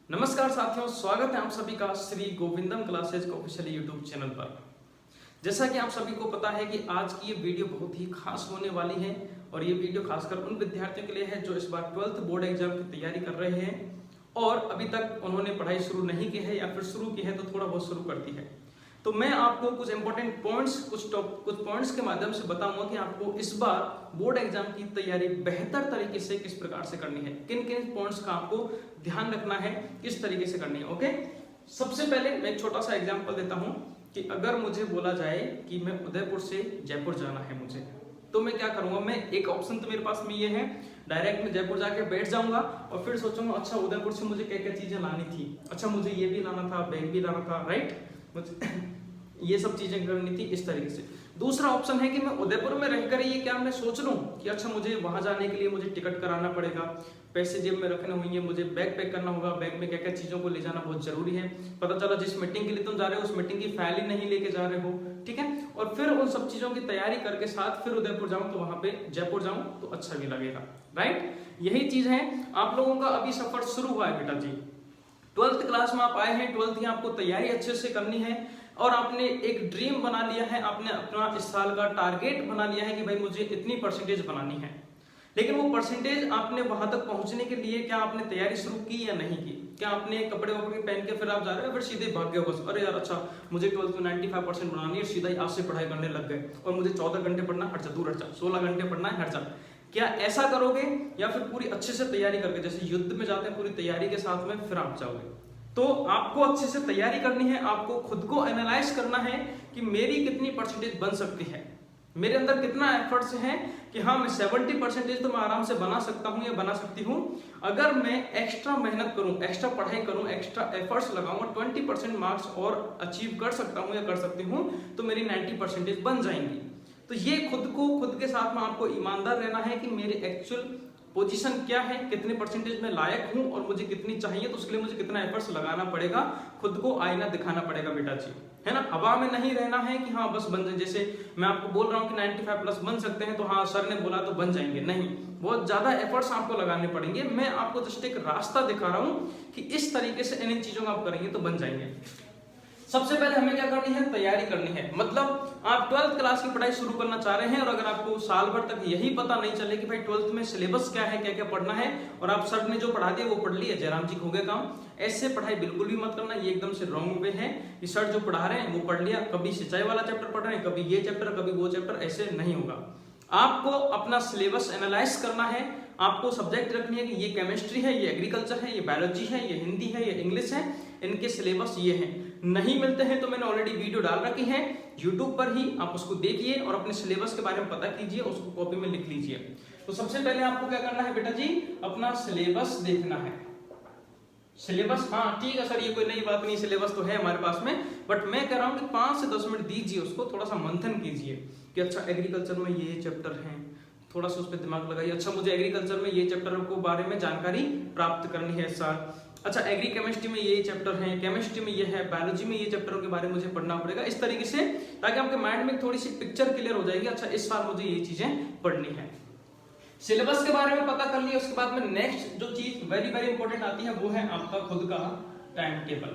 नमस्कार साथियों, स्वागत है आप सभी का श्री गोविंदम क्लासेज का ऑफिशियल यूट्यूब चैनल पर। जैसा कि आप सभी को पता है कि आज की ये वीडियो बहुत ही खास होने वाली है और ये वीडियो खासकर उन विद्यार्थियों के लिए है जो इस बार 12th बोर्ड एग्जाम की तैयारी कर रहे हैं और अभी तक उन्होंने पढ़ाई शुरू नहीं की है या फिर शुरू की है तो थोड़ा बहुत शुरू कर दी है। तो मैं आपको कुछ इंपॉर्टेंट पॉइंट्स कुछ पॉइंट्स के माध्यम से बताऊंगा कि आपको इस बार बोर्ड एग्जाम की तैयारी बेहतर तरीके से किस प्रकार से करनी है, किन किन पॉइंट्स का आपको ध्यान रखना है, किस तरीके से करनी है। ओके, सबसे पहले मैं एक छोटा सा एग्जांपल देता हूं कि अगर मुझे बोला जाए कि मैं उदयपुर से जयपुर जाना है मुझे, तो मैं क्या करूंगा। मैं एक ऑप्शन तो मेरे पास में ये है, डायरेक्ट मैं जयपुर जाके बैठ जाऊंगा और फिर सोचूंगा अच्छा उदयपुर से मुझे क्या क्या चीजें लानी थी, अच्छा मुझे ये भी लाना था, बैग भी लाना था, राइट, मुझे ये सब चीजें करनी थी इस तरीके से। दूसरा ऑप्शन है कि मैं उदयपुर में रहकर ये क्या मैं सोच लूं कि अच्छा मुझे वहां जाने के लिए मुझे टिकट कराना पड़ेगा, पैसे जेब में रखने होंगे, मुझे बैग पैक करना होगा, बैग में क्या क्या चीजों को ले जाना बहुत जरूरी है। पता चला जिस मीटिंग के लिए तुम जा रहे हो उस मीटिंग की फाइल ही नहीं लेके जा रहे हो, ठीक है, और फिर उन सब चीजों की तैयारी करके साथ फिर उदयपुर जाऊं तो वहां पे जयपुर जाऊं तो अच्छा भी लगेगा, राइट। यही चीज है, आप लोगों का अभी सफर शुरू हुआ है बेटा जी। 12th क्लास में आप आए हैं, 12th की आपको तैयारी अच्छे से करनी है और आपने एक ड्रीम बना लिया है, आपने अपना इस साल का टारगेट बना लिया है कि भाई मुझे इतनी परसेंटेज बनानी है। लेकिन वो परसेंटेज आपने वहां तक पहुंचने के लिए क्या आपने तैयारी शुरू की या नहीं की? क्या आपने कपड़े वपड़े पहन के फिर आप जा रहे हो फिर सीधे भाग गए बस, अरे यार अच्छा मुझे 12th में 95% बनानी है, सीधा ही आज से पढ़ाई करने लग गए और मुझे 14 घंटे पढ़ना, हट जा दूर हट जा, 16 घंटे पढ़ना है, हट जा। क्या ऐसा करोगे या फिर पूरी अच्छे से तैयारी करके जैसे युद्ध में जाते हैं पूरी तैयारी के साथ में फिर आप जाओगे? तो आपको अच्छे से तैयारी करनी है, आपको खुद को एनालाइज करना है कि मेरी कितनी परसेंटेज बन सकती है, मेरे अंदर कितना एफर्ट्स है कि हाँ मैं 70% तो मैं आराम से बना सकता हूँ या बना सकती हूँ। अगर मैं एक्स्ट्रा मेहनत करूँ, एक्स्ट्रा पढ़ाई करूँ, एक्स्ट्रा एफर्ट्स लगाऊंगा, 20% मार्क्स और अचीव कर सकता हूँ या कर सकती हूँ तो मेरी 90% बन जाएंगी। तो ये खुद के साथ में आपको ईमानदार रहना है कि मेरी एक्चुअल पोजीशन क्या है, कितने परसेंटेज में लायक हूं और मुझे कितनी चाहिए, तो उसके लिए मुझे कितना एफर्ट्स लगाना पड़ेगा, खुद को आईना दिखाना पड़ेगा बेटा जी, है ना। हवा में नहीं रहना है कि हाँ बस बन जाए, जैसे मैं आपको बोल रहा हूँ कि 95+ बन सकते हैं तो हाँ सर ने बोला तो बन जाएंगे, नहीं, बहुत ज्यादा एफर्ट्स आपको लगाने पड़ेंगे। मैं आपको जस्ट एक रास्ता दिखा रहा हूँ कि इस तरीके से इन चीजों को आप करेंगे तो बन जाएंगे। सबसे पहले हमें क्या करनी है, तैयारी करनी है। मतलब आप 12th क्लास की पढ़ाई शुरू करना चाह रहे हैं और अगर आपको साल भर तक यही पता नहीं चले कि भाई 12th में सिलेबस क्या है, क्या क्या पढ़ना है और आप सर ने जो पढ़ा दिया वो पढ़ लिया, जयराम जी हो गया काम, ऐसे पढ़ाई बिल्कुल भी मत करना। ये एकदम से रॉन्ग वे है कि सर जो पढ़ा रहे हैं वो पढ़ लिया, कभी सिंचाई वाला चैप्टर पढ़ रहे हैं, कभी ये चैप्टर, कभी वो चैप्टर, ऐसे नहीं होगा। आपको अपना सिलेबस एनालाइज करना है, आपको सब्जेक्ट रखनी है कि ये केमिस्ट्री है, ये एग्रीकल्चर है, ये बायोलॉजी है, ये हिंदी है, ये इंग्लिश है, इनके सिलेबस ये हैं। नहीं मिलते हैं तो मैंने ऑलरेडी वीडियो डाल रखी है यूट्यूब पर ही, आप उसको देखिए और अपने सिलेबस के बारे में पता कीजिए, उसको कॉपी में लिख लीजिए। तो सबसे पहले आपको क्या करना है बेटा जी, अपना सिलेबस देखना है। सिलेबस, हाँ ठीक है सर ये कोई नई बात नहीं, सिलेबस तो है हमारे पास में, बट मैं कह रहा हूँ कि 5 से 10 मिनट दीजिए उसको, थोड़ा सा मंथन कीजिए कि अच्छा एग्रीकल्चर में ये चैप्टर है, थोड़ा सा उस पर दिमाग लगाइए। अच्छा मुझे एग्रीकल्चर में ये चैप्टर को बारे में जानकारी प्राप्त करनी है सर, अच्छा एग्री केमिस्ट्री में ये चैप्टर है, केमिस्ट्री में ये है, बायोलॉजी में ये चैप्टरों के बारे में मुझे पढ़ना पड़ेगा, इस तरीके से, ताकि आपके माइंड में थोड़ी सी पिक्चर क्लियर हो जाएगी। अच्छा इस साल मुझे ये चीजें पढ़नी है। सिलेबस के बारे में पता कर लिया, उसके बाद में नेक्स्ट जो चीज वेरी वेरी इंपॉर्टेंट आती है वो है आपका खुद का टाइम टेबल।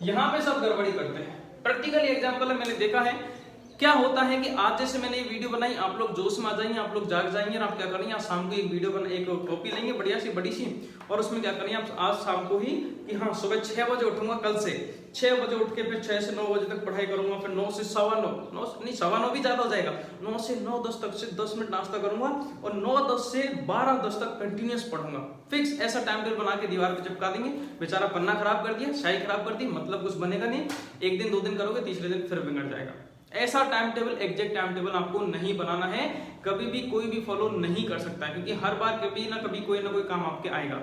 यहां पे सब गड़बड़ी करते हैं। प्रैक्टिकल एग्जाम्पल मैंने देखा है, क्या होता है कि आज जैसे मैंने ये वीडियो बनाई, आप लोग जोश में आ जाएंगे, आप लोग जाग जाएंगे और आप क्या करेंगे, आज शाम को एक वीडियो बना, एक कॉपी लेंगे बढ़िया सी बड़ी सी और उसमें क्या करेंगे आप आज शाम को ही कि हाँ सुबह 6 बजे उठूंगा, कल से 6 बजे उठ के फिर 6 से 9 बजे तक पढ़ाई करूंगा, फिर 9 से 9:15 भी ज्यादा हो जाएगा, 9 से 9:10 तक से 10 मिनट नाश्ता करूंगा और 9:10 से 12:10 तक कंटिन्यूस पढ़ूंगा। फिक्स ऐसा टाइम टेबल बना के दीवार पे चिपका देंगे। बेचारा पन्ना खराब कर दिया, शाही खराब कर दी, मतलब कुछ बनेगा नहीं। एक दिन 2 दिन करोगे, तीसरे दिन फिर बिगड़ जाएगा। ऐसा time table, exact time table आपको नहीं बनाना है, कभी भी कोई भी फॉलो नहीं कर सकता है, क्योंकि हर बार कभी ना कभी कोई ना कोई काम आपके आएगा।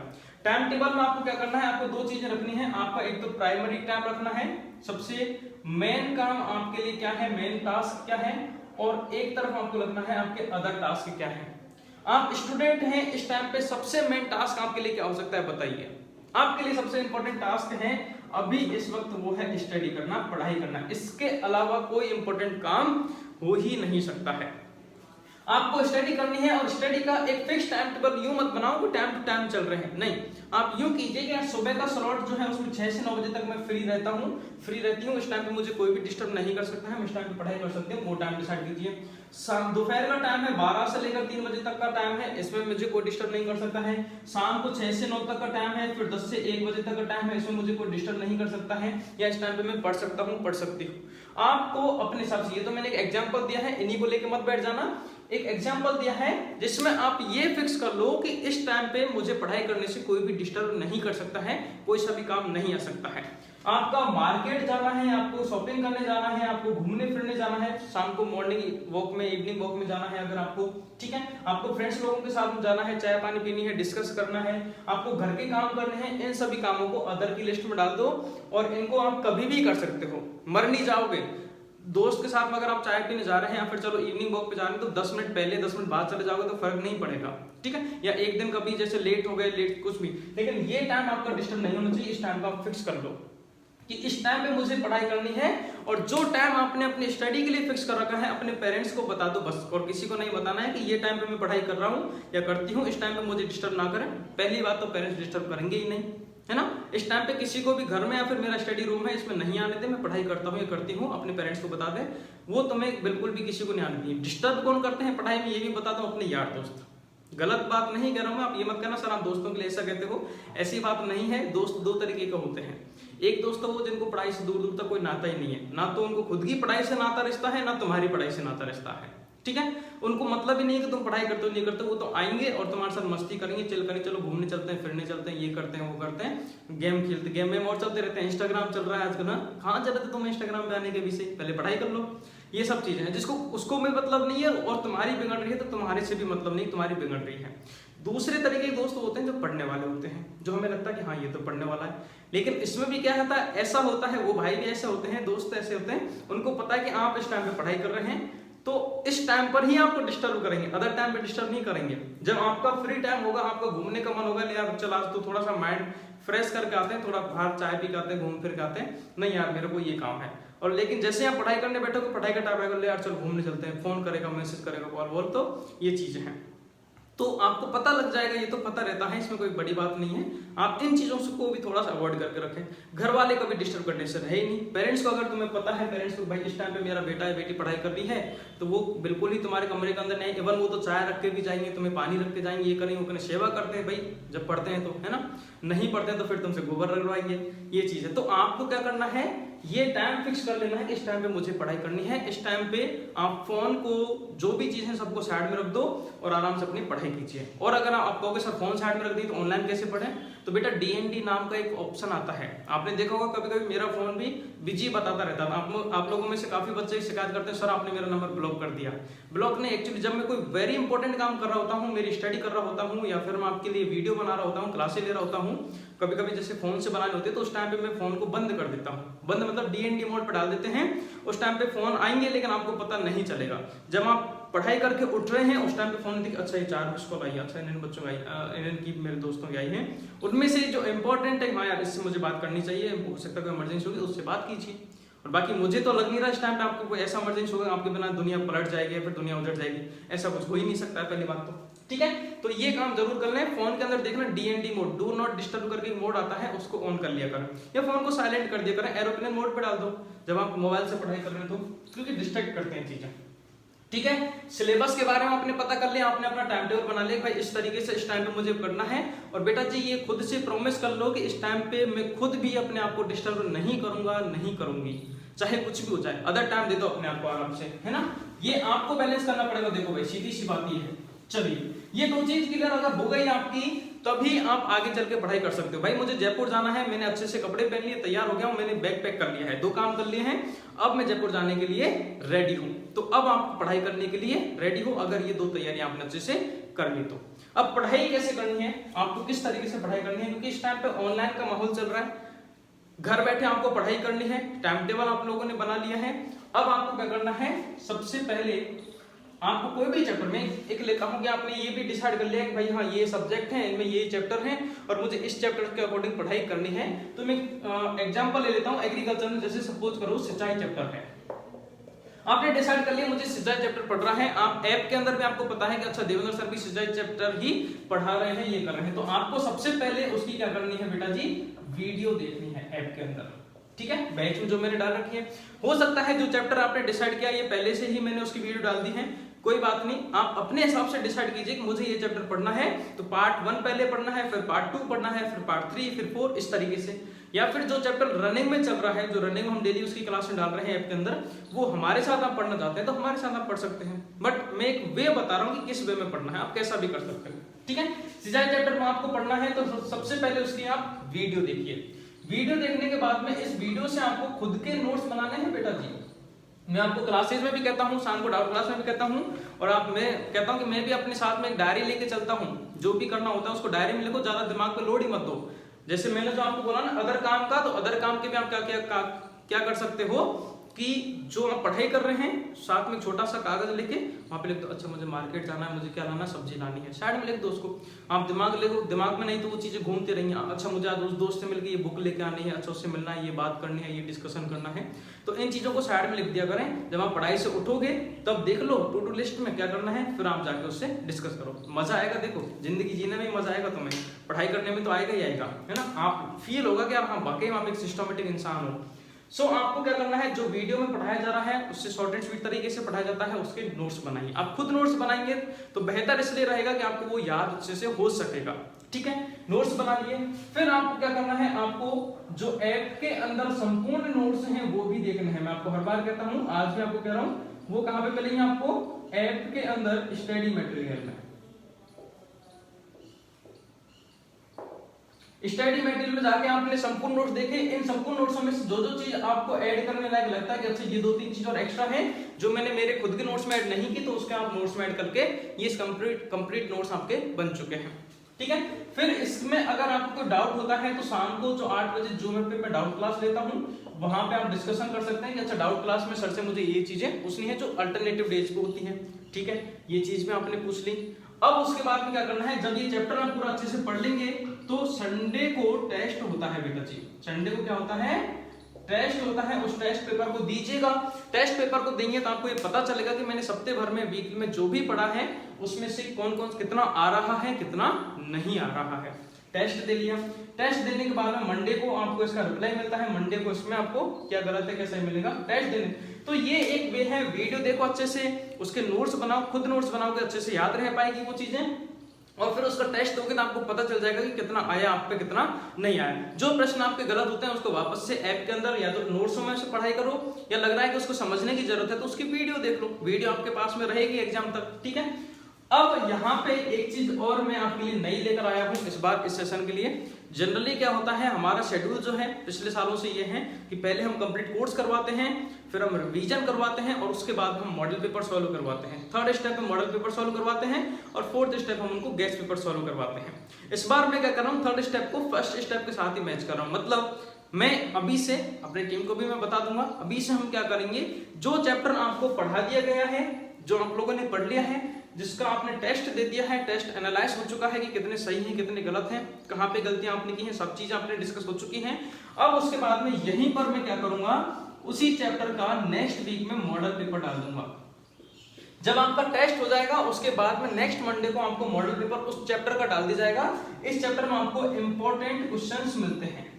टाइम टेबल में आपको क्या करना है, आपको 2 चीजें रखनी है। आपका एक तो प्राइमरी टाइम रखना है, सबसे मेन काम आपके लिए क्या है, मेन टास्क क्या है, और एक तरफ आपको रखना है आपके अदर टास्क क्या है। आप स्टूडेंट हैं, इस टाइम पे सबसे मेन टास्क आपके लिए क्या हो सकता है बताइए। आपके लिए सबसे इंपॉर्टेंट टास्क है अभी इस वक्त वो है स्टडी करना, पढ़ाई करना, इसके अलावा कोई इंपॉर्टेंट काम हो ही नहीं सकता है। आपको स्टडी करनी है और स्टडी का एक फिक्स टाइम टेबल यूं मत बनाओ कि टाइम टू टाइम चल रहे हैं, नहीं। आप यूं कीजिए कि यार सुबह का स्लॉट जो है उसमें 6 से 9 बजे तक मैं फ्री रहता हूँ, फ्री रहती हूँ, इस टाइम पे मुझे कोई भी डिस्टर्ब नहीं कर सकता है, मैं इस टाइम पे पढ़ाई कर सकती हूँ, वो टाइम डिसाइड कीजिए। दोपहर का टाइम है 12 से लेकर 3 बजे तक का टाइम है, इसमें मुझे कोई डिस्टर्ब नहीं कर सकता है। शाम को 6 से 9 तक का टाइम है, फिर 10 से 1 बजे तक का टाइम है, इसमें मुझे कोई डिस्टर्ब नहीं कर सकता है, या इस टाइम पे मैं पढ़ सकता हूँ, पढ़ सकती हूँ। आपको अपने हिसाब से, ये तो मैंने एक एग्जांपल दिया है, इन्हीं को लेके मत बैठ जाना। एक एग्जांपल दिया है जिसमें आप ये फिक्स कर लो कि इस टाइम पे मुझे पढ़ाई करने से कोई भी डिस्टर्ब नहीं कर सकता है, कोई सा भी काम नहीं आ सकता है। आपका मार्केट जाना है, आपको शॉपिंग करने जाना है, आपको घूमने फिरने जाना है, शाम को मॉर्निंग वॉक में, इवनिंग वॉक में जाना है अगर आपको, ठीक है, आपको फ्रेंड्स लोगों के साथ जाना है, चाय पानी पीनी है, डिस्कस करना है, आपको घर के काम करने हैं, इन सभी कामों को अदर की लिस्ट में डाल दो और इनको आप कभी भी कर सकते हो, मर नहीं जाओगे। दोस्त के साथ में अगर आप चाय पीने जा रहे हैं या फिर चलो इवनिंग वॉक पे जा रहे हैं तो 10 मिनट पहले 10 मिनट बाद चले जाओगे तो फर्क नहीं पड़ेगा, ठीक है। या एक दिन कभी जैसे लेट हो गए, लेट कुछ भी, लेकिन ये टाइम आपका डिस्टर्ब नहीं होना चाहिए। इस टाइम को आप फिक्स कर लो कि इस टाइम पे मुझे पढ़ाई करनी है, और जो टाइम आपने अपनी स्टडी के लिए फिक्स कर रखा है अपने पेरेंट्स को बता दो बस, और किसी को नहीं बताना है कि ये टाइम पे मैं पढ़ाई कर रहा हूँ या करती हूँ, इस टाइम पे मुझे डिस्टर्ब ना करें। पहली बात तो पेरेंट्स डिस्टर्ब करेंगे ही नहीं, है ना। इस टाइम पे किसी को भी घर में या फिर मेरा स्टडी रूम है इसमें नहीं आने दे, मैं पढ़ाई करता हूँ या करती हूँ, अपने पेरेंट्स को बता दे, वो तुम्हें बिल्कुल भी किसी को नहीं आने दिए। डिस्टर्ब कौन करते हैं पढ़ाई में, ये भी बताता हूँ, अपने यार दोस्त। गलत बात नहीं कह रहा हूँ मैं, आप ये मत कहना सर आप दोस्तों के लिए ऐसा कहते हो, ऐसी बात नहीं है। दोस्त दो तरीके के होते हैं, एक दोस्त तो वो जिनको पढ़ाई से दूर दूर तक कोई नाता ही नहीं है, ना तो उनको खुद की पढ़ाई से नाता रिश्ता है, ना तुम्हारी पढ़ाई से नाता रिश्ता है, ठीक है। उनको मतलब ही नहीं है कि तुम पढ़ाई करते हो नहीं करते, वो तो आएंगे और तुम्हारे साथ मस्ती करेंगे, चिल करेंगे, चलो घूमने चलते हैं, फिरने चलते हैं, ये करते हैं, वो करते हैं, गेम खेलते, गेम में और चलते रहते हैं, इंस्टाग्राम चल रहा है आजकल ना, कहाँ चले थे तुम इंस्टाग्राम पे आने के बीच से, पहले पढ़ाई कर लो। ये सब चीजें हैं जिसको उसको में मतलब नहीं है, और तुम्हारी बिगड़ रही है तो तुम्हारे से भी मतलब नहीं, तुम्हारी बिगड़ रही है। दूसरे तरीके के दोस्त होते हैं जो पढ़ने वाले होते हैं, जो हमें लगता है कि हाँ ये तो पढ़ने वाला है, लेकिन इसमें भी क्या होता है, ऐसा होता है, वो भाई भी ऐसे होते हैं, दोस्त ऐसे होते हैं, उनको पता है कि आप इस टाइम पे पढ़ाई कर रहे हैं तो इस टाइम पर ही आपको डिस्टर्ब करेंगे, अदर टाइम पे डिस्टर्ब नहीं करेंगे। जब आपका फ्री टाइम होगा, आपका घूमने का मन होगा, यार चल आज तो थोड़ा सा माइंड फ्रेश करके आते हैं, थोड़ा बाहर चाय पी के आते हैं, घूम फिर के आते हैं, नहीं यार मेरे को ये काम है, और लेकिन जैसे आप पढ़ाई करने बैठोगे, पढ़ाई का टाइम आएगा, ले यार चल घूमने चलते हैं, फोन करेगा, मैसेज करेगा, कॉल वॉल, तो ये चीजें हैं। तो आपको पता लग जाएगा, ये तो पता रहता है, इसमें कोई बड़ी बात नहीं है। आप इन चीजों को भी थोड़ा सा अवॉइड करके रखें। घर वाले कभी डिस्टर्ब करने से रहे ही नहीं। पेरेंट्स को अगर तुम्हें पता है, पेरेंट्स को भाई इस टाइम पे मेरा बेटा या बेटी पढ़ाई कर रही है, तो वो बिल्कुल ही तुम्हारे कमरे के अंदर नहीं, इवन वो तो चाय रख के भी जाएंगे, तुम्हें पानी रख के जाएंगे, ये करेंगे, वो करेंगे, सेवा करते हैं भाई जब पढ़ते हैं तो, है ना। नहीं पढ़ते हैं तो फिर तुमसे गोबर रगड़वाएंगे, ये चीज है। तो आपको क्या करना है, ये टाइम फिक्स कर लेना है कि इस टाइम पे मुझे पढ़ाई करनी है। इस टाइम पे आप फोन को, जो भी चीज है सबको साइड में रख दो और आराम से अपनी पढ़ाई कीजिए। और अगर आप कहोगे सर फोन साइड में रख दी तो ऑनलाइन कैसे पढ़ें, तो बेटा डीएनडी नाम का एक ऑप्शन आता है, आपने देखा होगा, कभी कभी मेरा फोन भी बिजी बताता रहता था। आप लोगों में से काफी बच्चे शिकायत करते हैं, सर आपने मेरा नंबर ब्लॉक कर दिया। ब्लॉक नहीं, एक्चुअली जब मैं कोई वेरी इंपॉर्टेंट काम कर रहा होता हूँ, मेरी स्टडी कर रहा होता हूँ, या फिर मैं आपके लिए वीडियो बना रहा होता हूँ, क्लासेस ले रहा होता हूँ, कभी कभी जैसे फोन से बनाने होते हैं, तो उस टाइम पे मैं फोन को बंद कर देता हूँ। बंद मतलब डीएनडी मोड पे डाल देते हैं। उस टाइम पे फोन आएंगे लेकिन आपको पता नहीं चलेगा। जब आप पढ़ाई करके उठ रहे हैं उस टाइम पे फोन देखिए, अच्छा ये 4 मिस कॉल आई, अच्छा इन बच्चों की आई, इनकी मेरे दोस्तों की आई है, उनमें से जो इंपॉर्टेंट है, हाँ यार इससे मुझे बात करनी चाहिए, हो सकता है कोई इमरजेंसी होगी, उससे बात कीजिए। और बाकी मुझे तो लग नहीं रहा इस टाइम पे आपको कोई ऐसा इमरजेंसी होगा, आपके बिना दुनिया पलट जाएगी, फिर दुनिया उजड़ जाएगी, ऐसा कुछ हो ही नहीं सकता है, पहली बात तो, ठीक है। तो ये काम जरूर कर लें। फोन के अंदर देखना DND mode, do not disturb करके मोड आता है, उसको ऑन कर लिया करें, या फोन को साइलेंट कर दिया करें, एरोप्लेन मोड पे डाल दो जब आप मोबाइल से पढ़ाई कर रहे हैं तो, क्योंकि डिस्ट्रैक्ट करते हैं चीजें, ठीक है। सिलेबस के बारे में आपने पता कर लिया, आपने अपना टाइम टेबल बना लिया, भाई इस तरीके से इस टाइम पे मुझे करना है। और बेटा जी ये खुद से प्रॉमिस कर लो कि इस टाइम पे मैं खुद भी अपने आप को डिस्टर्ब नहीं करूंगा, नहीं करूंगी, चाहे कुछ भी हो जाए, अदर टाइम दे दो अपने आप को आराम से, है ना। ये आपको बैलेंस करना पड़ेगा। देखो भाई सीधी सी बात ये है। चलिए ये दो चीज क्लियर अगर हो गई आपकी, तभी आप आगे चल के पढ़ाई कर सकते हो। भाई मुझे जयपुर जाना है, मैंने अच्छे से कपड़े पहन लिए, तैयार हो गया हूं, मैंने बैग पैक कर लिया है, 2 काम कर लिए हैं, अब मैं जयपुर जाने के लिए रेडी हूं। तो अब आप पढ़ाई करने के लिए रेडी हो, अगर ये 2 तैयारी आपने अच्छे से कर ली तो। अब पढ़ाई कैसे करनी है, आपको किस तरीके से पढ़ाई करनी है, क्योंकि इस टाइम पे ऑनलाइन का माहौल चल रहा है, घर बैठे आपको पढ़ाई करनी है, टाइम टेबल आप लोगों ने बना लिया है। अब आपको क्या करना है, सबसे पहले आपको कोई भी चैप्टर में एक लेता हूं कि आपने ये भी डिसाइड कर लिया कि भाई हाँ ये सब्जेक्ट है, इनमें ये चैप्टर हैं और मुझे इस चैप्टर के अकॉर्डिंग पढ़ाई करनी है। तो मैं एग्जांपल ले लेता हूं एग्रीकल्चर में, जैसे सपोज करो सिंचाई चैप्टर है। आपने डिसाइड कर लिया मुझे सिजाई चैप्टर पढ़ रहा है, आप ऐप के अंदर भी आपको पता है कि अच्छा देवेंद्र सर भी सिजाई चैप्टर ही पढ़ा रहे हैं, ये कर रहे हैं, तो आपको सबसे पहले उसकी क्या करनी है बेटा जी, वीडियो देखनी है ऐप के अंदर, ठीक है। बैच में जो मैंने डाल रखी है, हो सकता है जो चैप्टर आपने डिसाइड किया ये पहले से ही मैंने उसकी वीडियो डाल दी है, कोई बात नहीं, आप अपने हिसाब से डिसाइड कीजिए कि मुझे ये चैप्टर पढ़ना है तो पार्ट 1 पहले पढ़ना है, फिर पार्ट 2 पढ़ना है, फिर पार्ट 3, फिर 4, इस तरीके से। या फिर जो चैप्टर रनिंग में चल रहा है, जो रनिंग में हम डेली उसकी क्लास में डाल रहे हैं ऐप के अंदर, वो हमारे साथ आप पढ़ना चाहते हैं तो हमारे साथ आप पढ़ सकते हैं, बट मैं एक वे बता रहा हूँ कि किस वे में पढ़ना है, आप कैसा भी कर सकते हैं, ठीक है। सिजाई चैप्टर में आपको पढ़ना है तो सबसे पहले उसकी आप वीडियो देखिए। वीडियो देखने के बाद में इस वीडियो से आपको खुद के नोट्स बनाने हैं बेटा जी। मैं आपको क्लासेस में भी कहता हूँ, शाम को डाउट क्लास में भी कहता हूँ, और मैं कहता हूँ कि मैं भी अपने साथ में एक डायरी लेके चलता हूँ, जो भी करना होता है उसको डायरी में लिखो, ज्यादा दिमाग पे लोड ही मत दो। जैसे मैंने जो आपको बोला ना अदर काम का, तो अदर काम के भी आप क्या कर सकते हो कि जो आप पढ़ाई कर रहे हैं साथ में छोटा सा कागज लेके वहां पे लिख दो, अच्छा मुझे मार्केट जाना है, मुझे क्या लाना, सब्जी लानी है, साइड में लिख दो उसको। आप दिमाग लिखो, दिमाग में नहीं तो वो चीजें घूमती रहेंगी, अच्छा मुझे आज उस दोस्त से मिलकर ये बुक लेके आनी है, अच्छा उससे मिलना है, ये बात करनी है, ये डिस्कशन करना है, तो इन चीजों को साइड में लिख दिया करें। जब आप पढ़ाई से उठोगे तब देख लो टू डू लिस्ट में क्या करना है, फिर आप जाके उससे डिस्कस करो, मजा आएगा। देखो जिंदगी जीने में मजा आएगा, तुम्हें पढ़ाई करने में तो आएगा ही आएगा, है ना। आप फील होगा कि हाँ वाकई आप एक सिस्टमेटिक इंसान हो। सो आपको क्या करना है, जो वीडियो में पढ़ाया जा रहा है उससे शॉर्ट एंड स्वीट तरीके से पढ़ाया जाता है, उसके नोट्स बनाइए। आप खुद नोट्स बनाएंगे तो बेहतर इसलिए रहेगा कि आपको वो याद अच्छे से हो सकेगा, ठीक है। नोट्स बना लिए, फिर आपको क्या करना है, आपको जो ऐप के अंदर संपूर्ण नोट्स हैं वो भी देखने हैं। मैं आपको हर बार कहता हूं, आज भी आपको कह रहा हूं, वो कहां पे मिलेंगे आपको, ऐप के अंदर स्टडी मटेरियल में। स्टडी मटेरियल में जाके आपने संपूर्ण नोट्स देखे, इन संपूर्ण नोट्सों में से जो जो चीज आपको ऐड करने लायक लगता है कि अच्छा ये 2-3 चीज और एक्स्ट्रा है जो मैंने मेरे खुद के नोट्स में ऐड नहीं की, तो उसके आप नोट्स में ऐड करके ये कंप्लीट नोट्स आपके बन चुके हैं, ठीक है। फिर इसमें अगर आपको डाउट होता है तो शाम को जो 8 बजे जूम पे मैं डाउट क्लास लेता हूं, वहां पे आप डिस्कशन कर सकते हैं कि अच्छा डाउट क्लास में सर से मुझे ये चीजें पूछनी है जो अल्टरनेटिव डेज पे होती है, ठीक है। ये चीज में आपने पूछ ली। अब उसके बाद में क्या करना है, जब ये चैप्टर आप पूरा अच्छे से पढ़ लेंगे तो संडे को टेस्ट होता है बेटा जी। संडे को क्या होता है, टेस्ट होता है। उस टेस्ट पेपर को दीजिएगा। टेस्ट पेपर को देंगे तो आपको ये पता चलेगा कि मैंने सप्ताह भर में, वीक में जो भी पढ़ा है उसमें से कौन कौन कितना आ रहा है, कितना नहीं आ रहा है। टेस्ट दे लिया। टेस्ट देने के बाद में मंडे को आपको इसका रिप्लाई मिलता है। मंडे को इसमें आपको क्या गलत है कैसा मिलेगा, टेस्ट देने। तो ये एक वे है, वीडियो देखो अच्छे से, उसके नोट्स बनाओ, खुद नोट्स बनाओगे, अच्छे से याद रह पाएगी वो चीजें, और फिर उसका टेस्ट दोगे तो आपको पता चल जाएगा कि कितना आया आप पे, कितना नहीं आया। जो प्रश्न आपके गलत होते हैं उसको वापस से ऐप के अंदर या तो नोट्सों में से पढ़ाई करो, या लग रहा है कि उसको समझने की जरूरत है तो उसकी वीडियो देख लो। वीडियो आपके पास में रहेगी एग्जाम तक, ठीक है। अब यहाँ पे एक चीज और मैं आपके लिए नई लेकर आया हूँ इस बार इस सेशन के लिए। जनरली क्या होता है, हमारा शेड्यूल जो है पिछले सालों से ये है कि पहले हम कंप्लीट कोर्स करवाते हैं, फिर हम रिवीजन करवाते हैं, और उसके बाद हम मॉडल पेपर सॉल्व करवाते हैं। थर्ड स्टेप में मॉडल पेपर सॉल्व करवाते हैं, और फोर्थ स्टेप हम उनको गेस्ट पेपर सॉल्व करवाते हैं। इस बार मैं क्या कर रहा हूँ, थर्ड स्टेप को फर्स्ट स्टेप के साथ ही मैच कर रहा हूँ। मतलब मैं अभी से अपनी टीम को भी मैं बता दूंगा, अभी से हम क्या करेंगे, जो चैप्टर आपको पढ़ा दिया गया है, जो आप लोगों ने पढ़ लिया है, जिसका आपने टेस्ट दे दिया है, टेस्ट एनालाइज हो चुका है कि कितने सही हैं कितने गलत हैं, कहाँ पे गलतियां आपने की हैं, सब चीजें आपने डिस्कस हो चुकी हैं। अब उसके बाद में यहीं पर मैं क्या करूंगा, उसी चैप्टर का नेक्स्ट वीक में मॉडल पेपर डाल दूंगा। जब आपका टेस्ट हो जाएगा उसके बाद में नेक्स्ट मंडे को आपको मॉडल पेपर उस चैप्टर का डाल दिया जाएगा। इस चैप्टर में आपको इंपॉर्टेंट क्वेश्चंस मिलते हैं।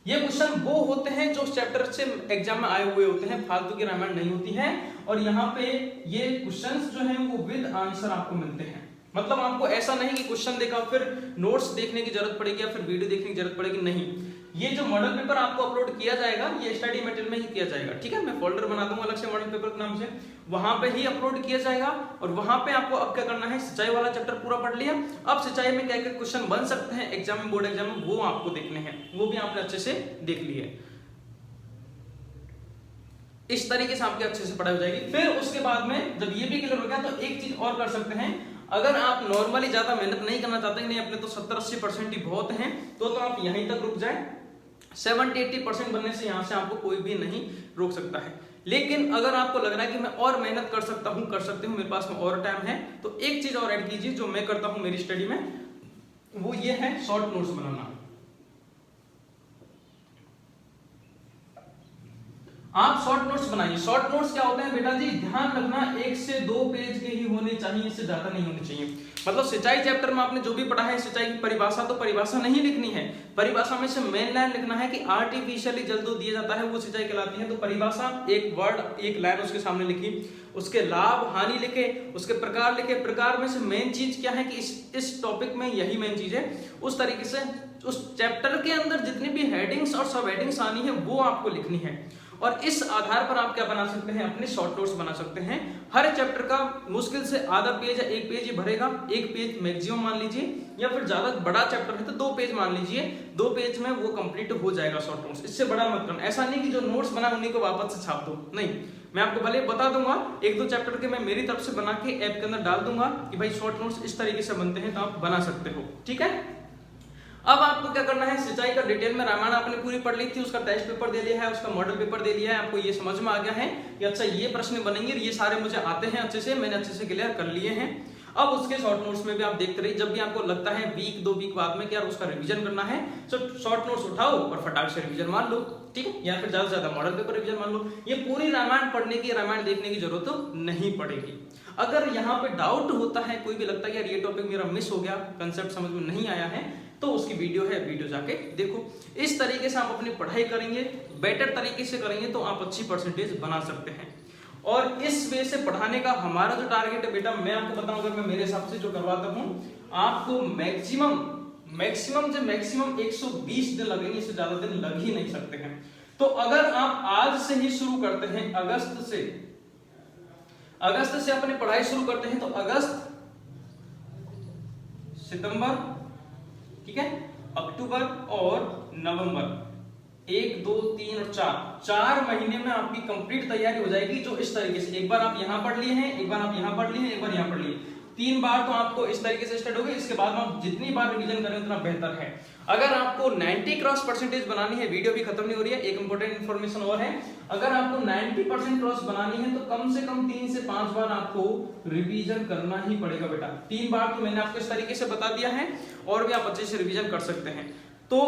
ये क्वेश्चन वो होते हैं जो चैप्टर से एग्जाम में आए हुए होते हैं, फालतू की रामायण नहीं होती है। और यहाँ पे ये क्वेश्चंस जो हैं वो विद आंसर आपको मिलते हैं। मतलब आपको ऐसा नहीं कि क्वेश्चन देखा फिर नोट्स देखने की जरूरत पड़ेगी या फिर वीडियो देखने की जरूरत पड़ेगी, नहीं। ये जो मॉडल पेपर आपको अपलोड किया जाएगा ये स्टडी मटेरियल में ही किया जाएगा, ठीक है। मैं फोल्डर बना दूंगा अलग से मॉडल पेपर के नाम से, वहां पे ही अपलोड किया जाएगा। और वहां पे आपको अब क्या करना है, सिंचाई वाला चैप्टर पूरा पढ़ लिया, अब सिंचाई में क्या क्या क्वेश्चन बन सकते हैं एग्जाम में, बोर्ड एग्जाम में, वो आपको देखने हैं, वो भी आपने अच्छे से देख लिए। इस तरीके से आपके अच्छे से पढ़ाई हो जाएगी। फिर उसके बाद में जब ये भी क्लियर हो गया तो एक चीज और कर सकते हैं, अगर आप नॉर्मली ज्यादा मेहनत नहीं करना चाहते, नहीं अपने तो 70-80% ही बहुत हैं, तो आप यहीं तक रुक जाए। 70-80% बनने से यहाँ से आपको कोई भी नहीं रोक सकता है। लेकिन अगर आपको लग रहा है कि मैं और मेहनत कर सकता हूँ, कर सकती हूँ, मेरे पास में और टाइम है, तो एक चीज और ऐड कीजिए जो मैं करता हूँ मेरी स्टडी में, वो ये है शॉर्ट नोट्स बनाना। आप शॉर्ट नोट्स बनाइए। शॉर्ट नोट्स क्या होते हैं बेटा जी, ध्यान रखना 1 से 2 पेज के ही होने चाहिए, इससे ज्यादा नहीं होने चाहिए। मतलब सिंचाई चैप्टर में आपने जो भी पढ़ा है, सिंचाई की परिभाषा, तो परिभाषा नहीं लिखनी है, परिभाषा में से मेन लाइन लिखना है कि आर्टिफिशियली जल जो दिया जाता है वो सिंचाई कहलाती है। तो परिभाषा एक वर्ड एक लाइन उसके सामने लिखी, उसके लाभ हानि लिखे, उसके प्रकार लिखे। प्रकार में से मेन चीज क्या है कि इस टॉपिक में यही मेन चीज है, उस तरीके से उस चैप्टर के अंदर जितनी भी हेडिंग्स और सब हेडिंग्स आनी है वो आपको लिखनी है, और इस आधार पर आप क्या बना सकते हैं, अपने शॉर्ट नोट्स बना सकते हैं। हर चैप्टर का मुश्किल से आधा पेज या 1 पेज ही भरेगा, 1 पेज मैक्सिमम मान लीजिए, या फिर ज्यादा बड़ा चैप्टर है तो 2 पेज मान लीजिए, 2 पेज में वो कंप्लीट हो जाएगा शॉर्ट नोट्स। इससे बड़ा मत करना, ऐसा नहीं कि जो नोट्स बना उन्हीं को वापस से छाप दो, नहीं, मैं आपको भले बता दूंगा 1-2 चैप्टर के मैं मेरी तरफ से बना के ऐप के अंदर डाल दूंगा कि भाई शॉर्ट नोट्स इस तरीके से बनते हैं, तो आप बना सकते हो, ठीक है। अब आपको क्या करना है, सिंचाई का डिटेल में रामायण आपने पूरी पढ़ ली थी, उसका टेस्ट पेपर दे लिया है, उसका मॉडल पेपर दे लिया है, आपको ये समझ में आ गया है कि अच्छा ये प्रश्न बनेंगे, ये सारे मुझे आते हैं अच्छे से, मैंने अच्छे से क्लियर कर लिए हैं। अब उसके शॉर्ट नोट्स में भी आप देखते रहिए, जब भी आपको लगता है वीक 2 वीक बाद में कि यार उसका रिवीजन करना है, तो शॉर्ट नोट्स उठाओ और फटाक से रिवीजन मान लो, ठीक है, या फिर ज्यादा से ज्यादा मॉडल पेपर रिवीजन मान लो। ये पूरी रामायण पढ़ने की, रामायण देखने की जरूरत तो नहीं पड़ेगी। अगर यहाँ पे डाउट होता है, कोई भी लगता है यार ये टॉपिक मेरा मिस हो गया, कंसेप्ट समझ में नहीं आया है, तो उसकी वीडियो है, वीडियो जाके देखो। इस तरीके से आप अपनी पढ़ाई करेंगे, बेटर तरीके से करेंगे, तो आप अच्छी परसेंटेज बना सकते हैं। और इस वे से पढ़ाने का हमारा जो टारगेट है बेटा, मैं आपको बताऊं, अगर मैं मेरे हिसाब से जो करवाता हूं, आपको मैक्सिमम से मैक्सिमम 120 दिन लगेंगे, इससे ज्यादा दिन लग ही नहीं सकते हैं। तो अगर आप आज से ही शुरू करते हैं, अगस्त से अपनी पढ़ाई शुरू करते हैं, तो अगस्त, सितंबर, ठीक है, अक्टूबर और नवंबर, 1 2 3 और 4 महीने में आपकी कंप्लीट तैयारी हो जाएगी। जो इस तरीके से, एक बार आप यहां पढ़ लिए हैं, एक बार आप यहां पढ़ लिए हैं, एक बार यहां पढ़ लिए, 3 बार तो आपको इस तरीके से स्टार्ट होगी। इसके बाद में आप जितनी बार रिवीजन करें उतना बेहतर है। अगर आपको 90 क्रॉस परसेंटेज बनानी है, वीडियो भी खत्म नहीं हो रही है, एक इंपॉर्टेंट इन्फॉर्मेशन और है, अगर आपको 90% क्रॉस बनानी है तो कम से कम 3 से 5 बार आपको रिवीजन करना ही पड़ेगा बेटा। 3 बार तो मैंने आपको इस तरीके से बता दिया है, और भी आप अच्छे से रिवीजन कर सकते हैं। तो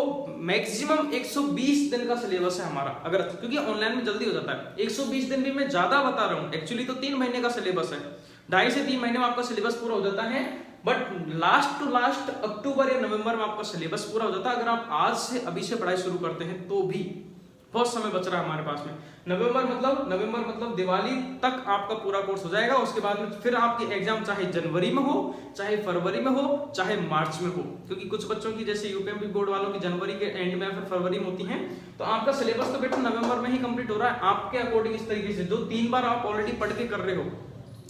मैक्सिमम 120 दिन का सिलेबस है हमारा, अगर क्योंकि ऑनलाइन में जल्दी हो जाता है। 120 दिन भी मैं ज्यादा बता रहा हूँ, एक्चुअली तो 3 महीने का सिलेबस है, 2.5 से 3 महीने में आपका सिलेबस पूरा हो जाता है, बट लास्ट टू लास्ट अक्टूबर या नवंबर में आपका सिलेबस पूरा हो जाता है। अगर आप आज से अभी से पढ़ाई शुरू करते हैं तो भी बहुत समय बच रहा है हमारे पास में। नवंबर मतलब दिवाली तक आपका पूरा कोर्स हो जाएगा। उसके बाद में फिर आपकी एग्जाम चाहे जनवरी में हो, चाहे फरवरी में हो, चाहे मार्च में हो, क्योंकि कुछ बच्चों की जैसे यूपीएमपी बोर्ड वालों की जनवरी के एंड में या फिर फरवरी में होती है। तो आपका सिलेबस तो बेटा नवंबर में ही कंप्लीट हो रहा है आपके अकॉर्डिंग, इस तरीके से जो 3 बार आप ऑलरेडी पढ़ के कर रहे हो,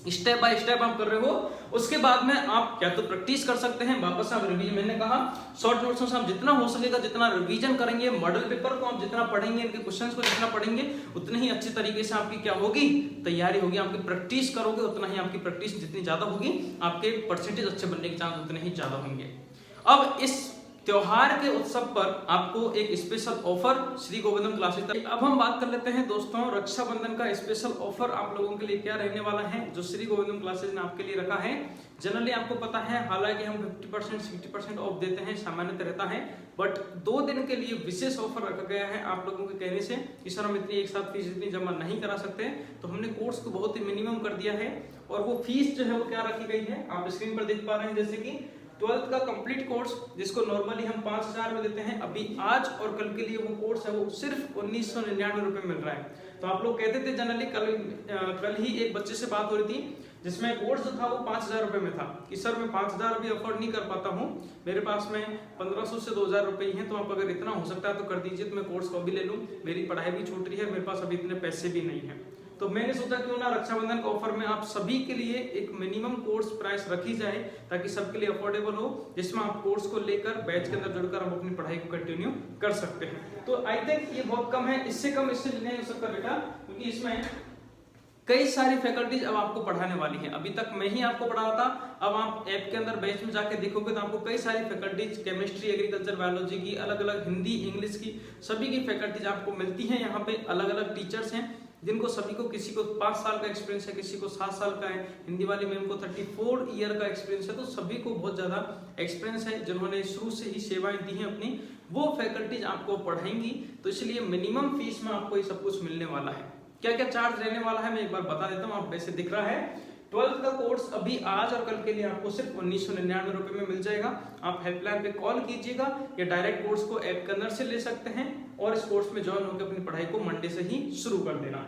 स्टेप बाय स्टेप आप कर रहे हो। उसके बाद में आप क्या तो प्रैक्टिस कर सकते हैं, वापस आप रिवीजन, मैंने कहा शॉर्ट नोट्स में आप जितना हो सकेगा जितना रिवीजन करेंगे, मॉडल पेपर को आप जितना पढ़ेंगे, इनके क्वेश्चंस को जितना पढ़ेंगे, उतनी ही अच्छी तरीके से आपकी क्या होगी, तैयारी होगी। आपकी प्रैक्टिस करोगे उतना ही, आपकी प्रैक्टिस जितनी ज्यादा होगी, आपके परसेंटेज अच्छे बनने के चांस उतने ही ज्यादा होंगे। अब इस त्योहार के उत्सव पर आपको एक स्पेशल ऑफर श्री गोविंदम क्लासेस। अब हम बात कर लेते हैं दोस्तों, रक्षाबंधन का स्पेशल ऑफर आप लोगों के लिए क्या रहने वाला है, जो श्री गोविंदम क्लासेस ने आपके लिए रखा है। जनरली आपको पता है, हालांकि हम 50% 60% ऑफ देते हैं, सामान्यतः रहता है, बट 2 दिन के लिए विशेष ऑफर रखा गया है आप लोगों के कहने से कि सर हम इतनी एक साथ फीस इतनी जमा नहीं करा सकते, तो हमने कोर्स को बहुत ही मिनिमम कर दिया है। और वो फीस जो है वो क्या रखी गई है, आप स्क्रीन पर देख पा रहे हैं, जैसे कि 12th का कंप्लीट कोर्स जिसको नॉर्मली हम 5000 में देते हैं, अभी आज और कल के लिए वो कोर्स है वो सिर्फ 1999 रुपए मिल रहा है। तो आप लोग कहते थे जनरली, कल ही एक बच्चे से बात हो रही थी जिसमें कोर्स जो था वो 5000 रुपए में था, कि सर मैं 5000 अभी अफोर्ड नहीं कर पाता हूँ, मेरे पास में 1500 से 2000 रुपए ही हैं, तो आप अगर इतना हो सकता है तो कर दीजिए, तो मैं कोर्स को भी ले लूँ, मेरी पढ़ाई भी छूट रही है, मेरे पास अभी इतने पैसे भी नहीं है। तो मैंने सोचा क्यों ना रक्षाबंधन के ऑफर में आप सभी के लिए एक मिनिमम कोर्स प्राइस रखी जाए, ताकि सबके लिए अफोर्डेबल हो, जिसमें आप कोर्स को लेकर बैच के अंदर जुड़कर आप अपनी पढ़ाई को कंटिन्यू कर सकते हैं। तो आई थिंक ये बहुत कम है, इससे कम इससे नहीं हो सकता बेटा, क्योंकि इसमें कई सारी फैकल्टीज अब आपको पढ़ाने वाली है। अभी तक मैं ही आपको पढ़ा रहा था, अब आप ऐप के अंदर बैच में जाके देखोगे तो आपको कई सारी फैकल्टीज, केमिस्ट्री, एग्रीकल्चर, बायोलॉजी की, अलग अलग हिंदी, इंग्लिश की, सभी की फैकल्टीज आपको मिलती हैं। यहाँ पे अलग अलग टीचर्स हैं, जिनको सभी को, किसी को 5 साल का एक्सपीरियंस है, किसी को 7 साल का है, हिंदी वाली मैम को 34 ईयर का एक्सपीरियंस है, तो सभी को बहुत ज्यादा एक्सपीरियंस है जिन्होंने शुरू से ही सेवाएं दी हैं अपनी, वो फैकल्टीज आपको पढ़ाएंगी। तो इसलिए मिनिमम फीस में आपको ये सब कुछ मिलने वाला है। क्या क्या चार्ज रहने वाला है मैं एक बार बता देता हूँ। आप वैसे दिख रहा है 12th का कोर्स अभी आज और कल के लिए आपको सिर्फ 1999 रुपए में मिल जाएगा। आप हेल्पलाइन पे कॉल कीजिएगा या डायरेक्ट कोर्स को ऐप के अंदर से ले सकते हैं और इस कोर्स में ज्वाइन होकर अपनी पढ़ाई को मंडे से ही शुरू कर देना।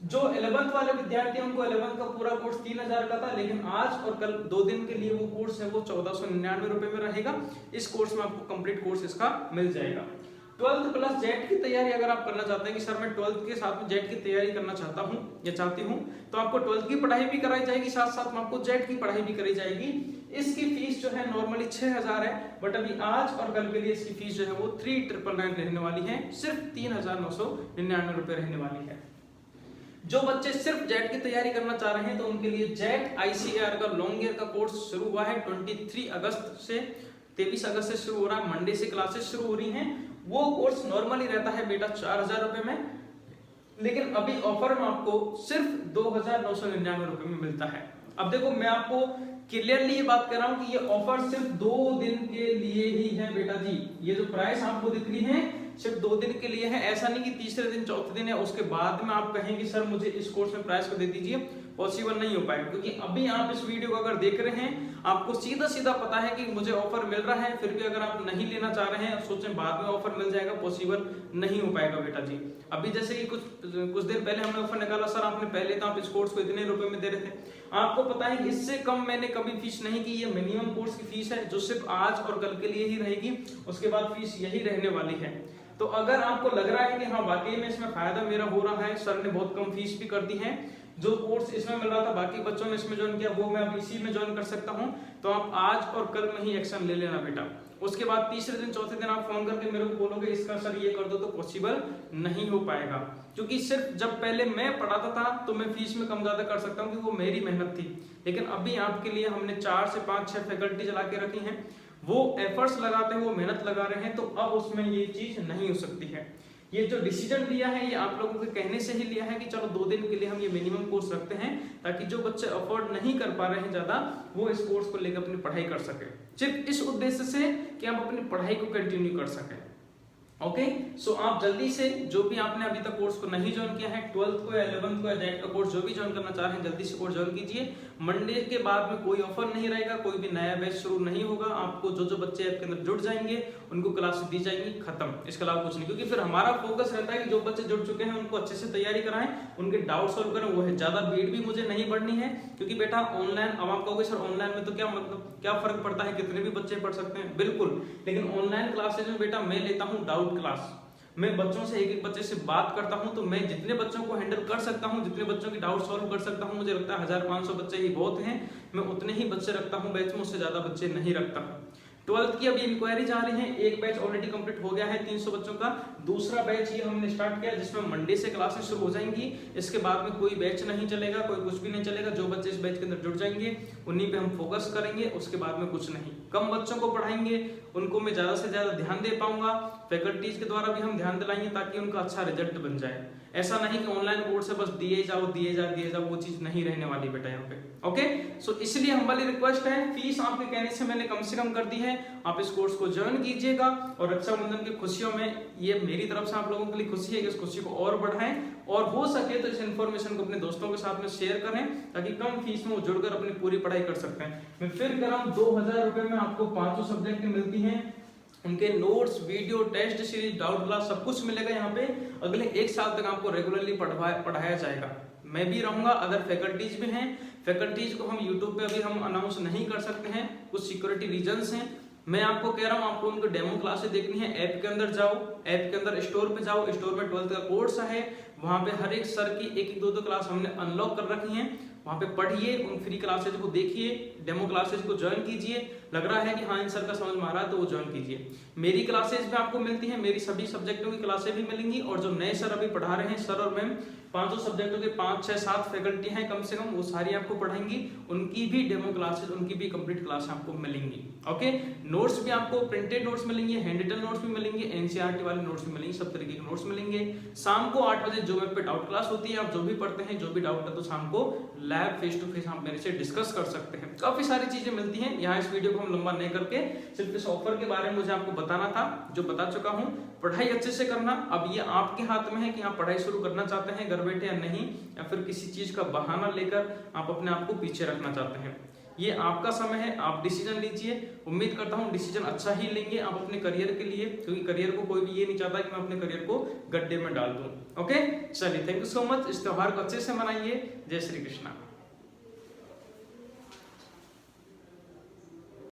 जो 11th वाले विद्यार्थी हैं उनको 11th का पूरा कोर्स 3000 का था, लेकिन आज और कल 2 दिन के लिए वो कोर्स है वो 1499 रुपए में रहेगा। इस कोर्स में आपको कंप्लीट कोर्स इसका मिल जाएगा। 12th प्लस जेट की तैयारी अगर आप करना चाहते हैं कि सर मैं 12th के साथ में जेट की तैयारी करना चाहता हूं या चाहती हूं, तो आपको 12th की पढ़ाई भी कराई जाएगी, साथ साथ में आपको जेट की पढ़ाई भी कराई जाएगी। इसकी फीस जो है नॉर्मली 6000 है, बट अभी आज और कल के लिए इसकी फीस जो है वो 3999 रहने वाली है, सिर्फ 3999 रुपए रहने वाली है। जो बच्चे सिर्फ जेट की तैयारी करना चाह रहे हैं तो उनके लिए जेट ICAR का लॉन्ग ईयर का कोर्स शुरू हुआ है 23 अगस्त से, 23 अगस्त से शुरू हो रहा है, मंडे से क्लासेस शुरू हो रही हैं। वो कोर्स नॉर्मली रहता है बेटा 4000 रुपए में, लेकिन अभी ऑफर में आपको सिर्फ 2999 रुपए में मिलता है। अब देखो मैं आपको क्लियरली ये बात कर रहा हूं कि ये ऑफर सिर्फ 2 दिन के लिए ही है बेटा जी। ये जो प्राइस आपको दिख रही है सिर्फ 2 दिन के लिए है, ऐसा नहीं कि तीसरे दिन चौथे दिन है उसके बाद में आप कहेंगे सर मुझे इस कोर्स में प्राइस को दे दीजिए, पॉसिबल नहीं हो पाएगा। क्योंकि अभी आप इस वीडियो को अगर देख रहे हैं आपको सीधा सीधा पता है कि मुझे ऑफर मिल रहा है, फिर भी अगर आप नहीं लेना चाह रहे हैं सोचें बाद में ऑफर मिल जाएगा, पॉसिबल नहीं हो पाएगा बेटा जी। अभी जैसे कि कुछ देर पहले हमने ऑफर निकाला, सर आपने पहले तो आप इस कोर्स को इतने रुपए में दे रहे थे, आपको पता है कि इससे कम मैंने कभी फीस नहीं की। ये मिनिमम कोर्स की फीस है जो सिर्फ आज और कल के लिए ही रहेगी, उसके बाद फीस यही रहने वाली है। तो अगर आपको लग रहा है कि हाँ वाकई में इसमें फायदा मेरा हो रहा है, सर ने बहुत कम फीस भी कर दी है, जो कोर्स इसमें मिल रहा था बाकी बच्चों ने इसमें ज्वाइन किया वो मैं अब इसी में ज्वाइन कर सकता हूं, तो आप आज और कल में ही एक्शन ले लेना बेटा। उसके बाद तीसरे दिन चौथे दिन आप फोन करके मेरे को बोलोगे इसका सर ये कर दो, तो पॉसिबल नहीं हो पाएगा। क्योंकि सिर्फ जब पहले मैं पढ़ाता था तो मैं फीस में कम ज्यादा कर सकता हूँ, क्योंकि वो मेरी मेहनत थी, लेकिन अभी आपके लिए हमने 4 से 5-6 फैकल्टी चला के रखी हैं, वो एफर्ट्स लगाते हैं, वो मेहनत लगा रहे हैं, तो अब उसमें ये चीज नहीं हो सकती है। ये जो डिसीजन लिया है ये आप लोगों के कहने से ही लिया है कि चलो 2 दिन के लिए हम ये मिनिमम कोर्स रखते हैं, ताकि जो बच्चे अफोर्ड नहीं कर पा रहे हैं ज्यादा वो इस कोर्स को लेकर अपनी पढ़ाई कर सके, सिर्फ इस उद्देश्य से कि आप अपनी पढ़ाई को कंटिन्यू कर सकें। ओके, सो आप जल्दी से जो भी आपने अभी तक कोर्स को नहीं ज्वाइन किया है, 12th को या 11th को या जेट का कोर्स जो भी ज्वाइन करना चाह रहे हैं जल्दी से कोर्स ज्वाइन कीजिए। मंडे के बाद में कोई ऑफर नहीं रहेगा, कोई भी नया बैच शुरू नहीं होगा। आपको जो बच्चे ऐप के अंदर जुड़ जाएंगे उनको क्लास दी जाएंगी, खत्म, इसके अलावा कुछ नहीं। क्योंकि फिर हमारा फोकस रहता है कि जो बच्चे जुड़ चुके हैं उनको अच्छे से तैयारी कराएं, उनके डाउट सॉल्व करें, वो है। ज्यादा भीड़ भी मुझे नहीं बढ़नी है, क्योंकि बेटा ऑनलाइन, अब आप कहोगे सर ऑनलाइन में तो क्या मतलब, क्या फर्क पड़ता है, कितने भी बच्चे पढ़ सकते हैं, बिल्कुल। लेकिन ऑनलाइन क्लासेज में बेटा मैं लेता हूँ डाउट क्लास, मैं बच्चों से एक एक बच्चे से बात करता हूं, तो मैं जितने बच्चों को हैंडल कर सकता हूं, जितने बच्चों की डाउट सॉल्व कर सकता हूं, मुझे लगता है 1500 बच्चे ही बहुत हैं, मैं उतने ही बच्चे रखता हूं बैच में, उससे ज्यादा बच्चे नहीं रखता हूं। 12th की अभी इंक्वायरी जा रही है, एक बैच ऑलरेडी कंप्लीट हो गया है 300 बच्चों का, दूसरा बैच ये हमने स्टार्ट किया जिसमें मंडे से क्लासेस शुरू हो जाएंगी। इसके बाद में कोई बैच नहीं चलेगा, कोई कुछ भी नहीं चलेगा, जो बच्चे इस बैच के अंदर जुड़ जाएंगे उन्हीं पे हम फोकस करेंगे, उसके बाद में कुछ नहीं। कम बच्चों को पढ़ाएंगे, उनको मैं ज्यादा से ज्यादा ध्यान दे पाऊंगा, फैकल्टीज के द्वारा भी हम ध्यान दिलाएंगे ताकि उनका अच्छा रिजल्ट बन जाए। ऐसा नहीं कि ऑनलाइन कोर्स से बस दिए जाओ, वो चीज नहीं रहने वाली बेटा यहाँ पे। ओके, सो इसलिए हम वाली रिक्वेस्ट है, फीस आपके कहने से मैंने कम से कम कर दी है, आप इस कोर्स को ज्वाइन कीजिएगा और रक्षाबंधन की खुशियों में ये मेरी तरफ से आप लोगों के लिए खुशी है कि इस खुशी को और बढ़ाएं, और हो सके तो इस इन्फॉर्मेशन को अपने दोस्तों के साथ में शेयर करें ताकि कम फीस में वो जुड़कर अपनी पूरी पढ़ाई कर सकते हैं। मैं फिर कह रहा हूँ 2000 रुपए में आपको 5 सब्जेक्ट मिलती हैं, उनके notes, video, test series, doubt class सब कुछ मिलेगा यहाँ पे। अगले 1 साल तक आपको रेगुलरली पढ़ाया जाएगा। मैं भी रहूंगा, अदर फैकल्टीज भी हैं। फैकल्टीज को हम यूट्यूब पे अभी हम अनाउंस नहीं कर सकते हैं, कुछ सिक्योरिटी रीजंस हैं। मैं आपको कह रहा हूँ आपको उनको डेमो क्लासेस देखनी है, ऐप के अंदर जाओ, ऐप के अंदर स्टोर पे जाओ, स्टोर में 12th का कोर्स है, वहां पे हर एक सर की 1-2 क्लास हमने अनलॉक कर रखी हैं, वहां पे पढ़िए, उन फ्री क्लासेज को देखिए, डेमो क्लासेज को ज्वाइन कीजिए, लग रहा है कि हाँ इन सर का समझ में आ रहा है तो वो ज्वाइन कीजिए। मेरी क्लासेज भी आपको मिलती हैं, मेरी सभी सब्जेक्टों की क्लासेज भी मिलेंगी, और जो नए सर अभी पढ़ा रहे हैं, सर और मैम 500 सब्जेक्टों के 5, 6, 7 फैकल्टी हैं कम से कम, वो सारी आपको पढ़ाएंगी, उनकी भी डेमो क्लासेस, उनकी भी कंप्लीट क्लास आपको मिलेंगी। ओके, नोट्स भी आपको प्रिंटेड नोट्स मिलेंगे, हैंड रिटन नोट्स भी मिलेंगे, एनसीईआरटी वाले नोट्स भी मिलेंगे, सब तरीके के नोट्स मिलेंगे। शाम को 8 बजे जो वेब पे डाउट क्लास होती है, आप जो भी पढ़ते हैं, जो भी डाउट है तो शाम को लैब फेस टू फेस आप मेरे से डिस्कस कर सकते हैं। काफी सारी चीजें मिलती हैं। यहाँ इस वीडियो को हम लंबा नहीं करके सिर्फ इस ऑफर के बारे में मुझे आपको बताना था, जो बता चुका हूँ। पढ़ाई अच्छे से करना, अब ये आपके हाथ में है कि आप पढ़ाई शुरू करना चाहते हैं घर बैठे या नहीं, या फिर किसी चीज का बहाना लेकर आप अपने आप को पीछे रखना चाहते हैं। ये आपका समय है, आप डिसीजन लीजिए। उम्मीद करता हूँ डिसीजन अच्छा ही लेंगे आप अपने करियर के लिए, क्योंकि करियर को कोई भी ये नहीं चाहता कि मैं अपने करियर को गड्ढे में डाल दूं। ओके, चलिए, थैंक यू सो मच। इस त्योहार को अच्छे से मनाइए। जय श्री कृष्णा।